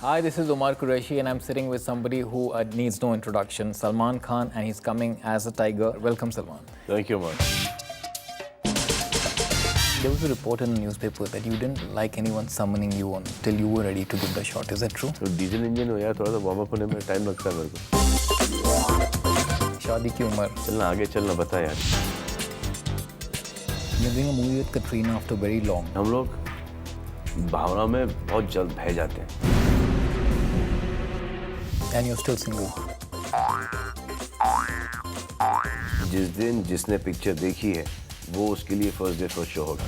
Hi, this is Omar Qureshi, and I'm sitting with somebody who needs no introduction, Salman Khan, and he's coming as a tiger. Welcome, Salman. Thank you, Omar. There was a report in the newspaper that you didn't like anyone summoning you until you were ready to give the shot. Is that true? तो diesel engine हो यार, थोड़ा सा warm up होने में time लगता है मेरे को. शादी की उम्र. चलना आगे चलना बता यार. You're doing a movie with Katrina after very long. हम लोग भावना में बहुत जल्द बह जाते हैं. And you're still single. जिस दिन जिसने पिक्चर देखी है वो उसके लिए फर्स्ट डे फर्स्ट शो होगा.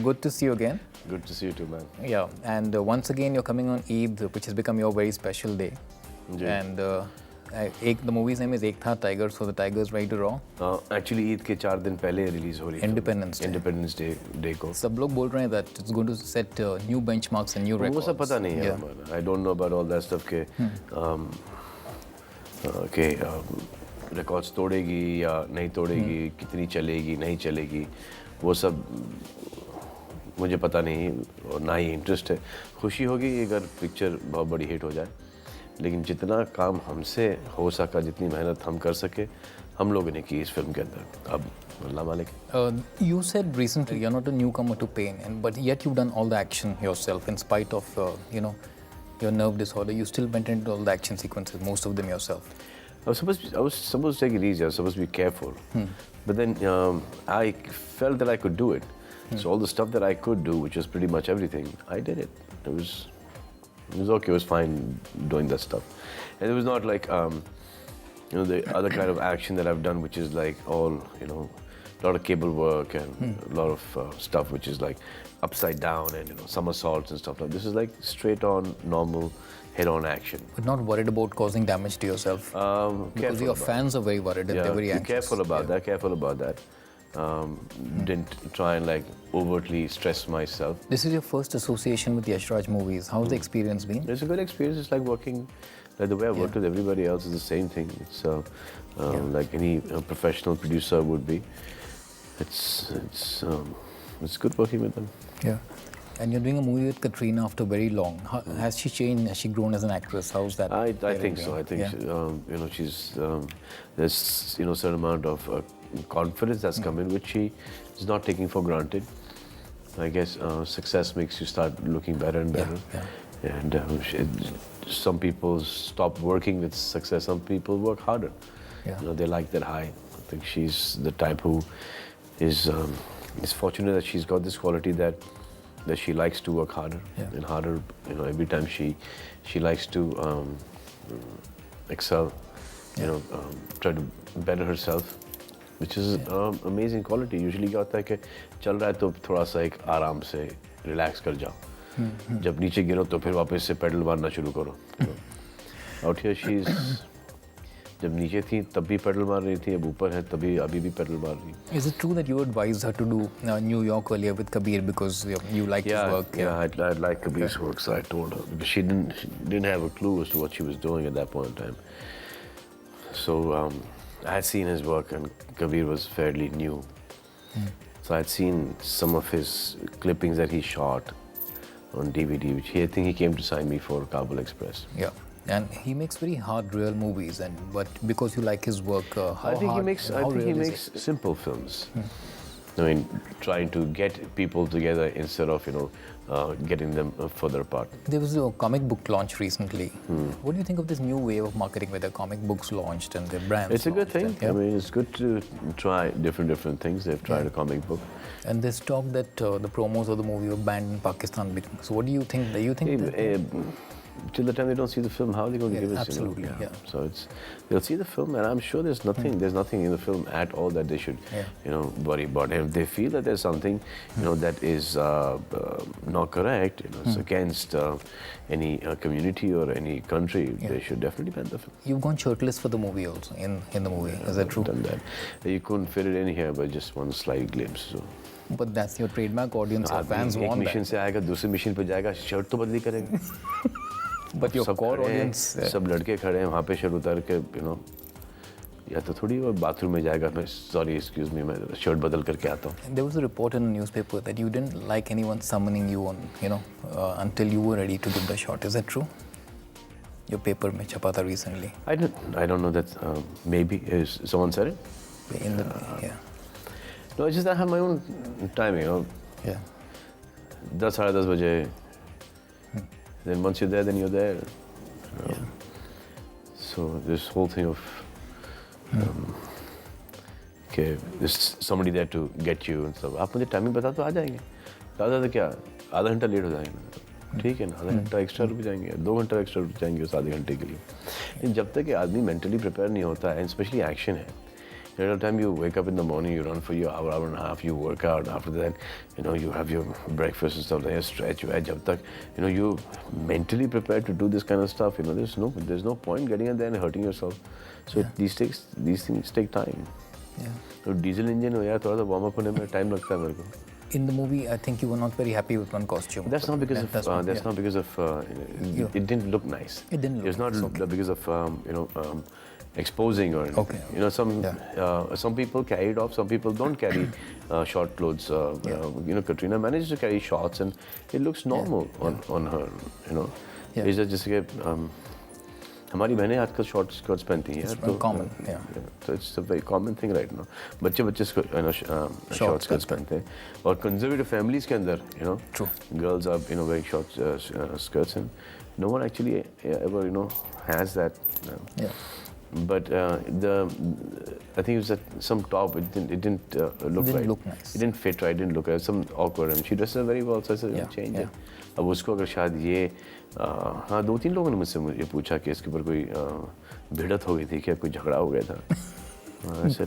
Good to see you again. Good to see you too, man. Yeah, and once again you're coming on Eid, which has become your very special day. जी. And the movie's name is Ek Tha Tiger, so the tiger is right or wrong. Actually Eid के 4 दिन पहले release हो रही है. Independence Day. Independence day को. सब लोग बोल रहे हैं that it's going to set new benchmarks and new records. वो सब पता नहीं है. Yeah. I don't know about all that stuff के रिकॉर्ड्स तोड़ेगी या नहीं तोड़ेगी, कितनी चलेगी नहीं चलेगी, वो सब मुझे पता नहीं और ना ही इंटरेस्ट है. खुशी होगी अगर पिक्चर बहुत बड़ी हिट हो जाए, लेकिन जितना काम हमसे हो सका, जितनी मेहनत हम कर सके, हम लोगों ने की इस फिल्म के अंदर. अब अल्लाह मालिक. You said recently you're not a newcomer to pain, but yet you've done all the action yourself in spite of your nerve disorder. You still went into all the action sequences, most of them yourself. I was supposed to take it easy. I was supposed to be careful. But then I felt that I could do it. So all the stuff that I could do, which was pretty much everything, I did it. It was okay. It was fine doing that stuff. And it was not like the other kind of action that I've done, which is like all a lot of cable work and a lot of stuff which is like upside down and somersaults and stuff like. This is like straight on normal head-on action. But not worried about causing damage to yourself? Because your fans are very worried and they're very anxious. Careful about that. Didn't try and like overtly stress myself. This is your first association with Yash Raj movies. How's the experience been? It's a good experience. It's like working, like the way I worked with everybody else is the same thing. It's like any professional producer would be. It's good working with them. Yeah. And you're doing a movie with Katrina after very long. Has she changed? Has she grown as an actress? How's that? I think so. I think she's there's certain amount of confidence that's come in, which she is not taking for granted. I guess success makes you start looking better and better. Yeah. And some people stop working with success. Some people work harder. Yeah. They like that high. I think she's the type who is fortunate that she's got this quality that she likes to work harder and harder. Every time she likes to excel. Try to better herself, which is amazing quality. Usually क्या होता है कि चल रहा है तो थोड़ा सा एक आराम से रिलैक्स कर जाओ. जब नीचे गिरो तो फिर वापस से पेडल मारना शुरू करो. Out here she's जब नीचे थी तब भी पेडल मार रही थी, अब ऊपर है तभी अभी भी पेडल मार रही. Is it true that you advised her to do New York earlier with Kabir because you liked his work? Yeah, I like Kabir's work, so I told her because she didn't have a clue as to what she was doing at that point in time. So I had seen his work, and Kabir was fairly new. So I had seen some of his clippings that he shot on DVD, which I think he came to sign me for Kabul Express. Yeah. And he makes very hard, real movies, but because you like his work, I think he makes simple films. I mean, trying to get people together instead of getting them further apart. There was a comic book launch recently. What do you think of this new wave of marketing where the comic books launched and the brands? It's a good thing. I mean, it's good to try different things. They've tried a comic book. And there's talk that the promos of the movie were banned in Pakistan. So what do you think? Do you think till the time they don't see the film, how are they going to give us? Absolutely, So they'll see the film, and I'm sure there's nothing in the film at all that they should, worry about. And if they feel that there's something, that is not correct, it's against any community or any country, they should definitely ban the film. You've gone shirtless for the movie also, in the movie. Is that true? I've done that. You couldn't fit it in here by just one slight glimpse. So. But that's your trademark audience. Your fans want that. एक mission से आएगा, दूसरी mission पे जाएगा, shirt तो बदली करेगा. But your core audience. सब लड़के खड़े हैं वहाँ पे शर्ट उतार के या तो थोड़ी वो बाथरूम में जाएगा, मैं सॉरी एक्सक्यूज मी, मैं शर्ट बदल करके आता हूँ. There was a report in a newspaper that you didn't like anyone summoning you on, until you were ready to give the shot. Is that true? Your paper में छपा था recently. I don't know that. Maybe someone said it. In the yeah. No, it's just I have my own timing. Yeah. 10 साढ़े 10 बजे. Then once you're there, then you're there. Yeah. So this whole thing of okay, there's somebody there to get you and stuff. आप मुझे timing बता तो आ जाएंगे. ज़्यादा तो क्या, आधा घंटा लेट हो जाएंगे. ठीक है ना, आधा घंटा एक्स्ट्रा रुक जाएंगे, 2 घंटा एक्स्ट्रा रुक जाएंगे उस आधे घंटे के लिए. लेकिन जब तक आदमी मेंटली प्रिपेयर नहीं होता है, स्पेशली एक्शन है. Every time you wake up in the morning, you run for your hour and a half, you work out. After that, you have your breakfast and stuff. Then you stretch. जब तक you mentally prepared to do this kind of stuff, there's no point getting in there and hurting yourself. So these things take time. Yeah. तो diesel engine हो यार, थोड़ा सा warm up होने में time लगता है मेरे को. In the movie, I think you were not very happy with one costume. That's not because it didn't look nice. It didn't look It's not nice, okay. because of exposing or anything. Okay. Some people carry it off, some people don't carry short clothes. Katrina managed to carry shorts and it looks normal on her. Yeah. It's just कि हमारी बहनें आजकल short skirts पहनती हैं. It's common, yeah. So it's a very common thing right now. बच्चे short skirts पहनते हैं. और कंजर्वेटिव फैमिलीज के अंदर, True. girls are wearing short skirts and no one actually ever has that. Yeah. But I think it was some top. It didn't look right. Didn't look nice. It didn't fit right. It didn't look right. Some awkward. And she dressed her very well. So I said, change it. अब उसको अगर शायद ये हाँ 2-3 लोगों ने मुझसे ये पूछा कि इसके ऊपर कोई भिड़त हो गई थी क्या, कोई झगड़ा हो गया था.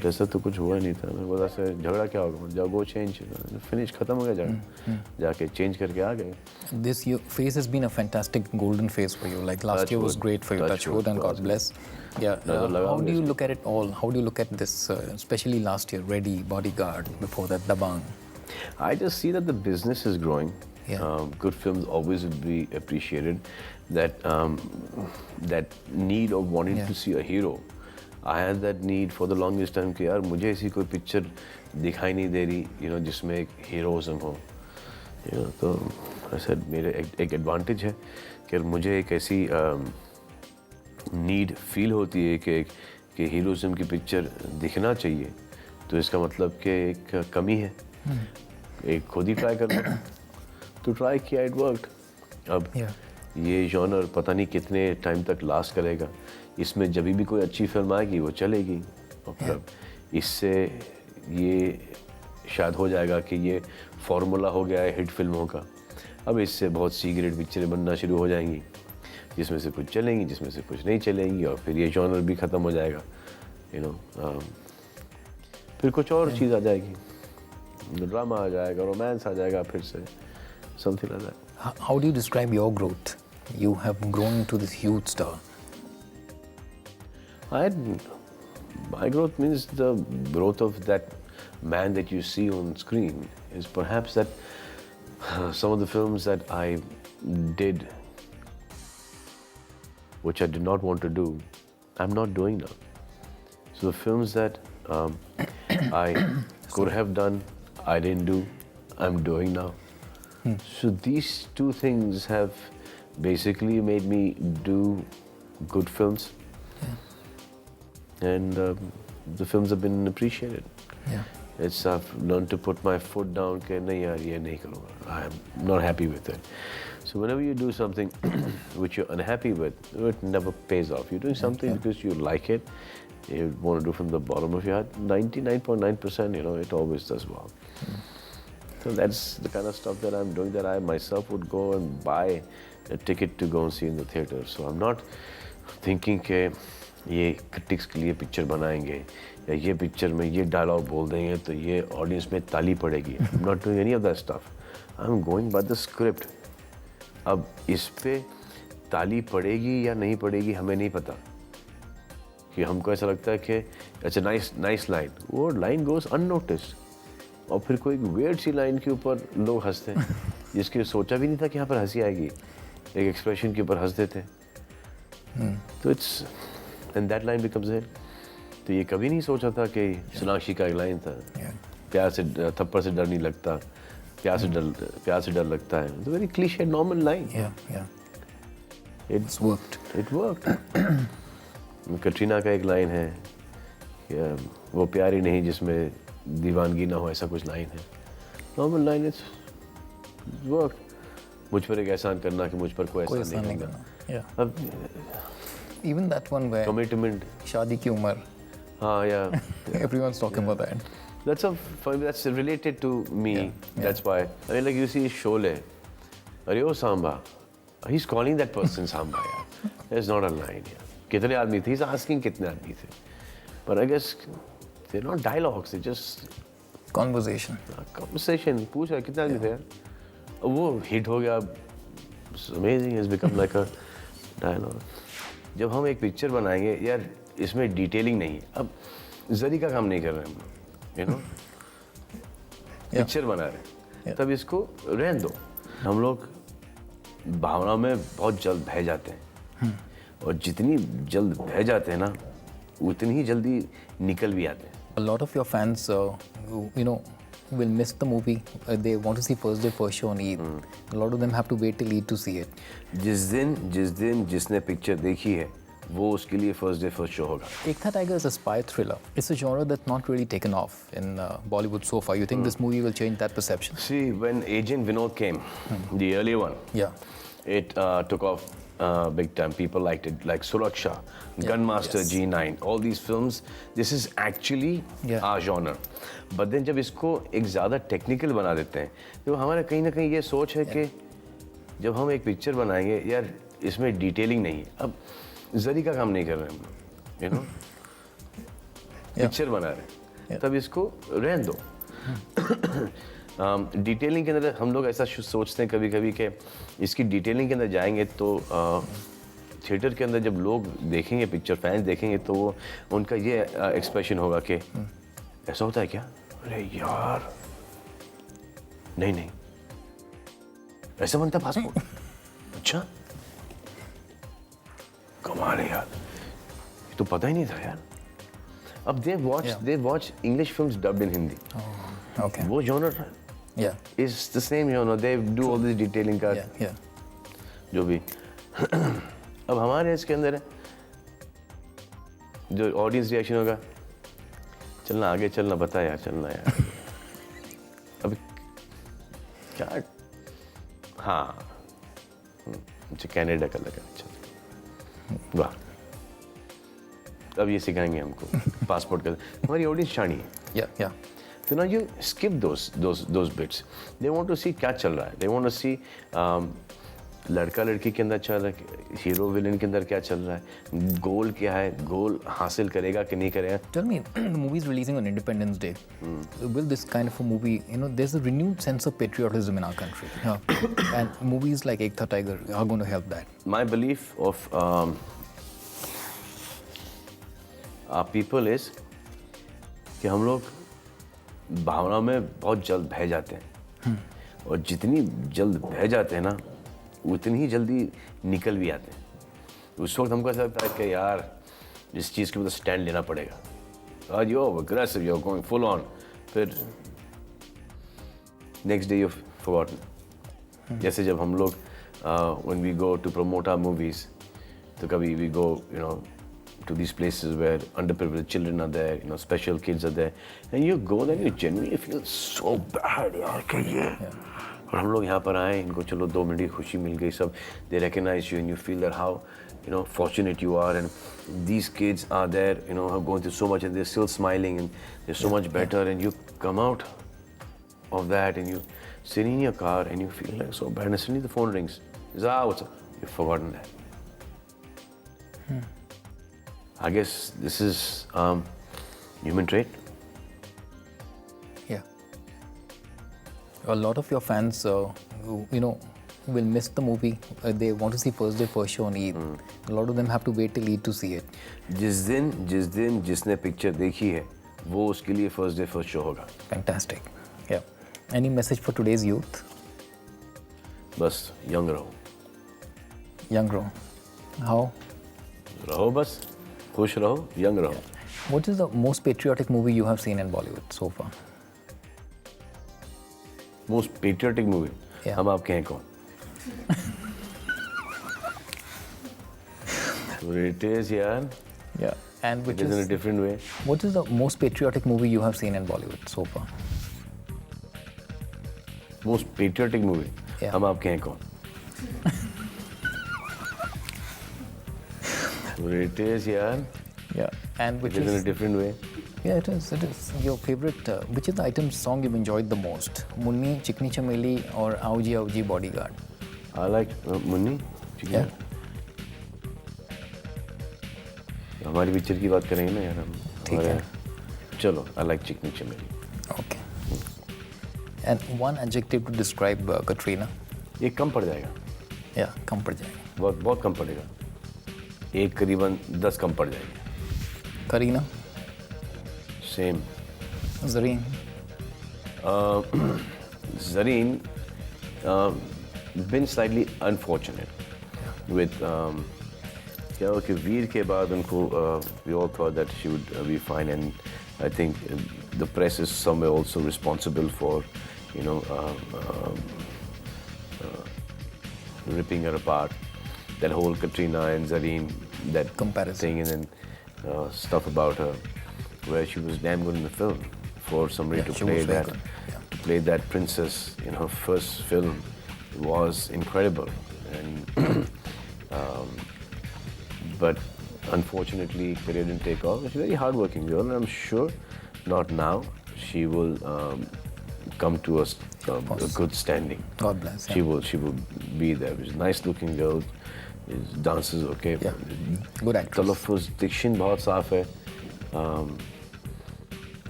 ऐसा तो कुछ हुआ नहीं था. मैं बोला सर झगड़ा क्या होगा, जाओ गो चेंज, फिनिश खत्म हो गया झगड़ा. जाके चेंज करके आ गए. This year phase has been a fantastic golden phase for you. Like last year was great for you. Touch wood and God bless. Yeah. How do you look at it all? How do you look at this, especially last year? Ready, Bodyguard, before that Dabang. I just see that the business is growing. Yeah. Good films always will be appreciated. That need of wanting to see a hero. I had that need for the longest time कि यार मुझे ऐसी कोई picture दिखाई नहीं दे रही, जिसमें एक हीरोइज्म हो. तो ऐसा मेरे एक एडवांटेज है कि मुझे एक ऐसी नीड फील होती है कि हीरोइज्म की पिक्चर दिखना चाहिए. तो इसका मतलब कि एक कमी है. एक खुद ही ट्राई कर लो. तो ट्राई किया, इट वर्कड. अब ये जॉनर पता नहीं कितने टाइम तक लास्ट करेगा. इसमें जब भी कोई अच्छी फिल्म आएगी वो चलेगी. और फिर इससे ये शायद हो जाएगा कि ये फॉर्मूला हो गया है हिट फिल्मों का. अब इससे बहुत सी ग्रेड पिक्चरें बनना शुरू हो जाएंगी, जिसमें से कुछ चलेंगी, जिसमें से कुछ नहीं चलेंगी. और फिर ये जॉनर भी ख़त्म हो जाएगा. फिर कुछ और चीज़ आ जाएगी. ड्रामा आ जाएगा, रोमांस आ जाएगा, फिर से something like that. How do you describe your growth? You have grown into this huge star. My growth means the growth of that man that you see on screen is perhaps that some of the films that I did, which I did not want to do, I'm not doing now. So the films that I could have done, I didn't do, I'm doing now. So these two things have basically made me do good films. And the films have been appreciated. Yeah. I've learned to put my foot down. कि नहीं यार ये नहीं करूँगा. I am not happy with it. So whenever you do something which you're unhappy with, it never pays off. You're doing something because you like it. You want to do from the bottom of your heart. 99.9%, it always does well. So that's the kind of stuff that I'm doing, that I myself would go and buy a ticket to go and see in the theater. So I'm not thinking कि ये critics के लिए picture बनाएंगे या ये picture में ये dialogue बोल देंगे तो ये ऑडियंस में ताली पड़ेगी. I'm not doing any of that stuff. I'm going by the script. अब इस पे ताली पड़ेगी या नहीं पड़ेगी हमें नहीं पता. कि हमको ऐसा लगता है कि अच्छा नाइस लाइन, वो लाइन गोes unnoticed. और फिर कोई वेयर्ड सी लाइन के ऊपर लोग हंसते हैं जिसके सोचा भी नहीं था कि यहाँ पर हंसी आएगी. एक एक्सप्रेशन के ऊपर हंस देते हैं. तो it's and that line becomes hit. तो ये कभी नहीं सोचा था कि सोनाक्षी का एक लाइन था, प्यार से थप्पड़ से डर नहीं लगता, प्यार से डर लगता है. It's a very cliche, normal line. It's worked. It worked. Katrina का एक लाइन है कि वो प्यार ही नहीं जिसमें दीवानगी ना हो, ऐसा कुछ लाइन है. Normal line, it's worked. मुझ पर एक एहसान करना कि मुझ पर कोई एहसान नहीं करना. अब even that one where commitment, शादी की उम्र. हाँ, yeah. Everyone's talking about that. That's related to me. That's why. I mean, like you see Sholay. Arey Samba. He's calling that person Samba. Yeah. There's not a line here. कितने आदमी थे? He's asking कितने आदमी थे. But I guess they're not dialogues. They're just conversation. Conversation. पूछ रहा कितने आदमी थे यार? वो hit हो गया. It's amazing. It's become like a dialogue. जब हम एक पिक्चर बनाएंगे यार, इसमें डिटेलिंग नहीं है. अब जरी का काम नहीं कर रहे हम, you know? पिक्चर बना रहे हैं, तब इसको रहने दो. हम लोग भावना में बहुत जल्द बह जाते हैं, और जितनी जल्द बह जाते हैं ना, उतनी ही जल्दी निकल भी आते हैं. A lot of your fans, you know, will miss the movie. They want to see first day first show on Eid. A lot of them have to wait till Eid to see it. जिस दिन जिसने picture देखी है, वो उसके लिए first day first show होगा. Ek Tha Tiger is a spy thriller. It's a genre that's not really taken off in Bollywood so far. You think this movie will change that perception? See, when Agent Vinod came, the early one, it took off big time. People liked it, like Suraksha, Gunmaster, G9, all these films. This is actually our genre. But then जब इसको एक ज़्यादा technical बना देते हैं, तो हमारा कहीं ना कहीं ये सोच है कि जब हम एक पिक्चर बनाएंगे यार, इसमें डिटेलिंग नहीं है. अब जरी का काम नहीं कर रहे हम, you know? पिक्चर बना रहे हैं, तब इसको रहने दो. डिटेलिंग के अंदर हम लोग ऐसा सोचते हैं कभी-कभी कि इसकी डिटेलिंग के अंदर जाएंगे तो थिएटर के अंदर जब लोग देखेंगे पिक्चर, फैंस देखेंगे, तो वो उनका ये एक्सप्रेशन होगा कि ऐसा होता है क्या? अरे यार, नहीं ऐसा बनता पासपोर्ट? अच्छा, कमाल है यार, ये तो पता ही नहीं था यार. अब they watch English films dubbed in Hindi. Okay. वो genre is the same genre. They do all this detailing का जो भी. अब हमारे इसके अंदर है, जो ऑडियंस रिएक्शन होगा, चलना आगे, चलना बता यार, चलना यार. अब क्या? हाँ, कनाडा का लगा. वाह, अब ये सिखाएंगे हमको पासपोर्ट का. हमारी ऑडियंस शानी है. So now you skip those bits. They want to see क्या चल रहा है. They want to see लड़का लड़की के अंदर चल रहा है, हीरो विलेन के अंदर क्या चल रहा है, गोल क्या है, गोल हासिल करेगा कि नहीं करेगा. Tell me, the movie is releasing on Independence Day. Will this kind of a movie, you know, there's a renewed sense of patriotism in our country, and movies like Ek Tha Tiger are going to help that. My belief of our people is कि हम लोग भावना में बहुत जल्द बह जाते हैं, और जितनी जल्द बह जाते हैं ना, उतनी ही जल्दी निकल भी आते हैं. उस वक्त हमको ऐसा लगता है कि यार इस चीज़ के मतलब स्टैंड लेना पड़ेगा. आज you aggressive, you going full on, फिर नेक्स्ट डे यू फॉरगॉटन. जैसे जब हम लोग when we go to promote our movies, तो कभी we go to these places where underprivileged children are there, special kids are there, and you go there, you genuinely feel so bad यार कि ये. और हम लोग यहाँ पर आए, इनको चलो 2 मिनट की खुशी मिल गई, सब they recognize you and you feel that how fortunate you are, and these kids are there, are going through so much and they're still smiling and they're so much better, and you come out of that and you sit in your car and you feel like so bad, and suddenly the phone rings. What's up? You've forgotten that. I guess this is human trait. Yeah. A lot of your fans, will miss the movie. They want to see first day first show on Eid. A lot of them have to wait till Eid to see it. जिस दिन जिसने picture देखी है, वो उसके लिए first day first show होगा. Fantastic. Yeah. Any message for today's youth? बस young रहो. Young रहो. How? रहो बस. खुश रहो, यंग रहो. What is the most patriotic movie you have seen in Bollywood so far? Most patriotic movie? Yeah. हम आपके हैं कौन? It is, yeah. Yeah. And which It is in a is different way. what is the most patriotic movie you have seen in Bollywood so far? Most patriotic movie? Yeah. हम आपके हैं कौन? It is, yeah. Yeah. And which It is in a is different way. yeah, it is. It is your favorite. Which is the item song you've enjoyed the most? Munni, Chikni Chameli, or Auji Auji Bodyguard? I like Munni. Yeah. हमारी picture की बात करेंगे ना यार हम. ठीक है. चलो, I like चिकनी चमेली. Okay. And one adjective to describe Katrina? ये कम पड़ जाएगा. Yeah, कम पड़ जाएगा. बहुत बहुत कम पड़ेगा. एक करीबन 10 कम पड़ जाएंगे. Kareena, Same. Zareen, Zareen been slightly unfortunate with क्या हुआ कि वीर के बाद उनको we all thought that she would be fine, and I think the press is somewhere also responsible for ripping her apart. That whole Katrina and Zareen, that Comparison. thing, and then stuff about her, where she was damn good in the film. For somebody to she play was very that, good. Yeah. to play that princess in her first film was incredible. And but unfortunately, career didn't take off. She's a very hardworking girl, and I'm sure not now she will come to a good standing. God bless. She will be there. She's a nice looking girl. Dances okay. Yeah. Good actress. Talaffuz, diction बहुत साफ है.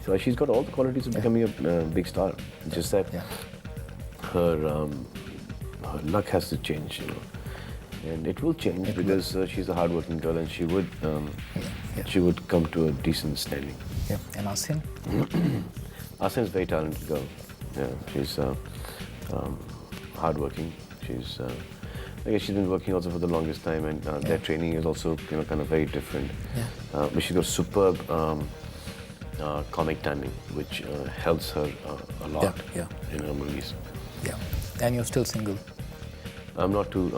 So she's got all the qualities of becoming a big star. Just that her luck has to change, and it will change because she's a hardworking girl, and she would come to a decent standing. Yeah. And Asin? Asin is a very talented girl. Yeah, she's hardworking. I guess she's been working also for the longest time, and their training is also kind of very different. Yeah. But she's got superb comic timing, which helps her a lot in her movies. Yeah. And you're still single? I'm not too.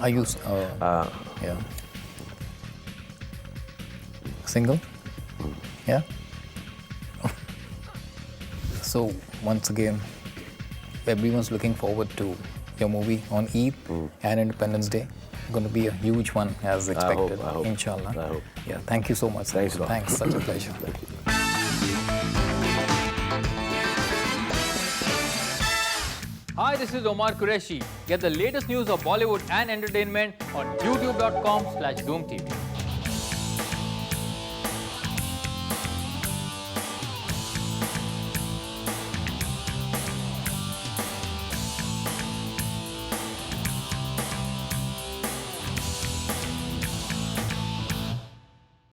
Are you? Yeah. Single? Yeah. So once again, everyone's looking forward to your movie on Eid and Independence Day. Going to be a huge one as expected. I hope. Inshallah. I hope. Yeah. Thank you so much. Thanks a lot. Thanks. Such a pleasure. Thank you. Hi, this is Omar Qureshi. Get the latest news of Bollywood and entertainment on youtube.com/DoomTV.